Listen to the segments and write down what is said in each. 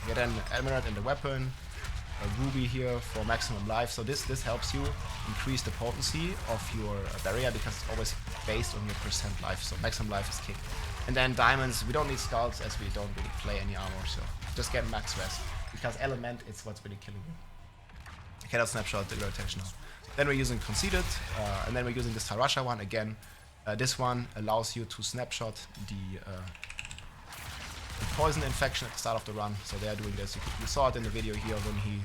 Get an emerald in the weapon, a ruby here for maximum life. So this helps you increase the potency of your barrier because it's always based on your percent life. So maximum life is king. And then diamonds, we don't need skulls as we don't really play any armor. So just get max res because element is what's really killing you. You cannot snapshot the rotation now. Then we're using conceded, and then we're using this Tarasha one again. This one allows you to snapshot the poison infection at the start of the run. So they are doing this. You saw it in the video here when he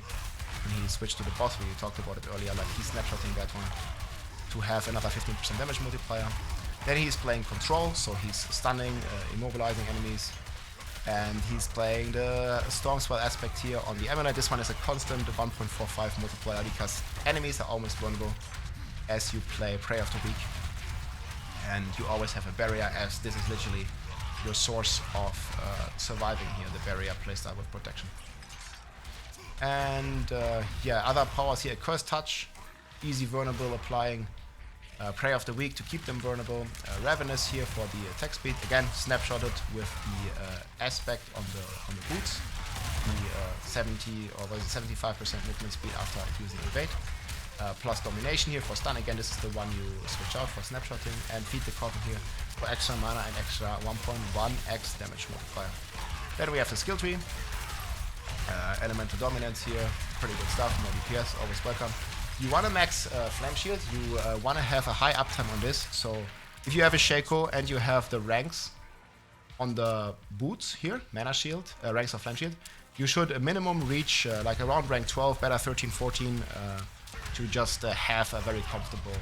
switched to the boss. We talked about it earlier. Like he's snapshotting that one to have another 15% damage multiplier. Then he's playing control, so he's stunning, immobilizing enemies. And he's playing the Storm Swell aspect here on the Amulet. This one is a constant 1.45 multiplier because enemies are almost vulnerable as you play Prey of the Weak. And you always have a barrier as this is literally your source of surviving here, the barrier playstyle with protection. And yeah, other powers here, Curse Touch, easy vulnerable applying. Prey of the Weak to keep them vulnerable. Ravenous here for the attack speed. Again, snapshotted with the aspect on the boots. The 70 or was it 75% movement speed after using evade. Plus domination here for stun. Again, this is the one you switch out for snapshotting. And feed the coffin here for extra mana and extra 1.1x damage multiplier. Then we have the skill tree. Elemental dominance here. Pretty good stuff. More DPS, always welcome. You want to max Flame Shield, you want to have a high uptime on this, so if you have a Shaco and you have the ranks on the boots here, Mana Shield, ranks of Flame Shield, you should minimum reach like around rank 12, better 13, 14, to just have a very comfortable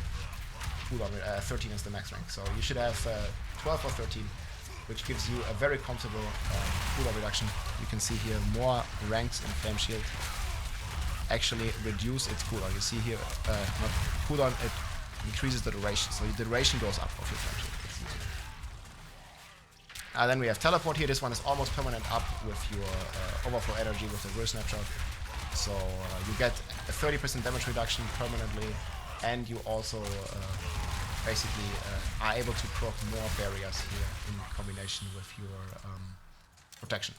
cooldown. 13 is the max rank, so you should have 12 or 13, which gives you a very comfortable cooldown reduction. You can see here more ranks in Flame Shield actually reduce its cooldown. You see here, not cooldown, it increases the duration, so the duration goes up of your Flame Shield. Then we have teleport here. This one is almost permanent up with your overflow energy with the real snapshot. So you get a 30% damage reduction permanently, and you also basically are able to proc more barriers here in combination with your protection.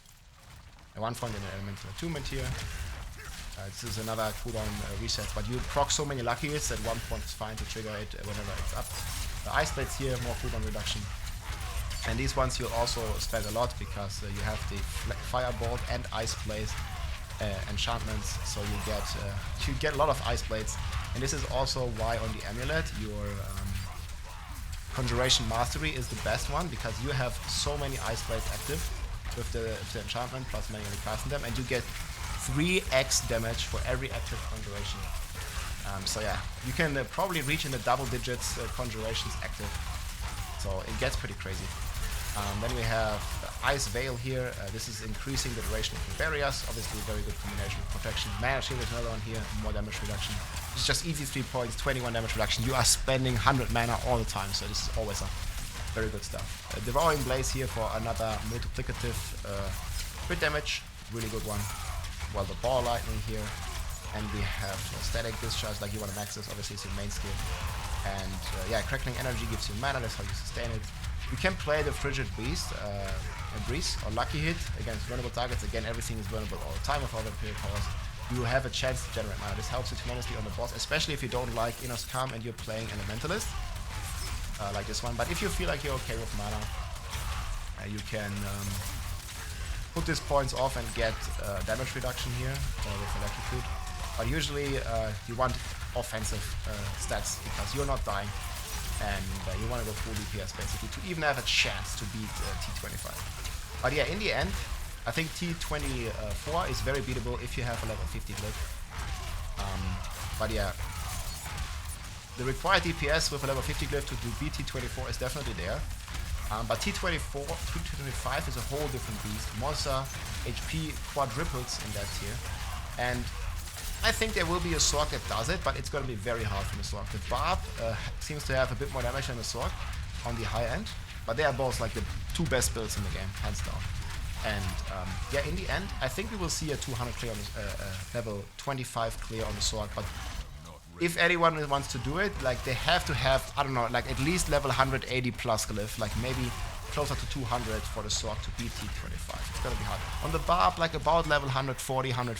At one point in the elemental attunement here. This is another cooldown reset, but you proc so many lucky hits that one point is fine to trigger it whenever it's up. The ice blades here, more cooldown reduction. And these ones you also spend a lot because you have the firebolt and ice blades enchantments, so you get a lot of ice blades. And this is also why on the amulet your conjuration mastery is the best one, because you have so many ice blades active with the enchantment plus manually casting them, and you get 3x damage for every active conjuration. So yeah, you can probably reach in the double digits conjurations active. So it gets pretty crazy. Then we have Ice Veil here. This is increasing the duration of the barriers. Obviously a very good combination with protection. Mana Shield is another one here, more damage reduction. It's just easy 3 points, 21 damage reduction. You are spending 100 mana all the time, so this is always a very good stuff. Devouring Blaze here for another multiplicative crit damage. Really good one. Well, the Ball Lightning here, and we have Static Discharge, like you want to max this, obviously it's your main skill. And yeah, Crackling Energy gives you mana, that's how you sustain it. You can play the Frigid Beast, Breeze, or Lucky Hit against vulnerable targets. Again, everything is vulnerable all the time with all the Imperial powers. You have a chance to generate mana. This helps you tremendously on the boss, especially if you don't like Inner's Calm and you're playing Elementalist, like this one. But if you feel like you're okay with mana, you can put these points off and get damage reduction here with Electrocute. But usually you want offensive stats because you're not dying, and you want to go full DPS basically to even have a chance to beat T25. But yeah, in the end, I think T24 is very beatable if you have a level 50 glyph. But yeah, the required DPS with a level 50 glyph to do beat T24 is definitely there. But T25 is a whole different beast. Monster HP quadruples in that tier. And I think there will be a Sorc that does it, but it's going to be very hard from the Sorc. The Barb seems to have a bit more damage than the Sorc on the high end. But they are both like the 2 best builds in the game, hands down. And yeah, in the end, I think we will see a 200 clear on the, level 25 clear on the Sorc. But if anyone wants to do it, like they have to have, I don't know, like at least level 180 plus glyph, like maybe closer to 200 for the sword to beat T25. It's gonna be hard. On the Barb, like about level 140, 150.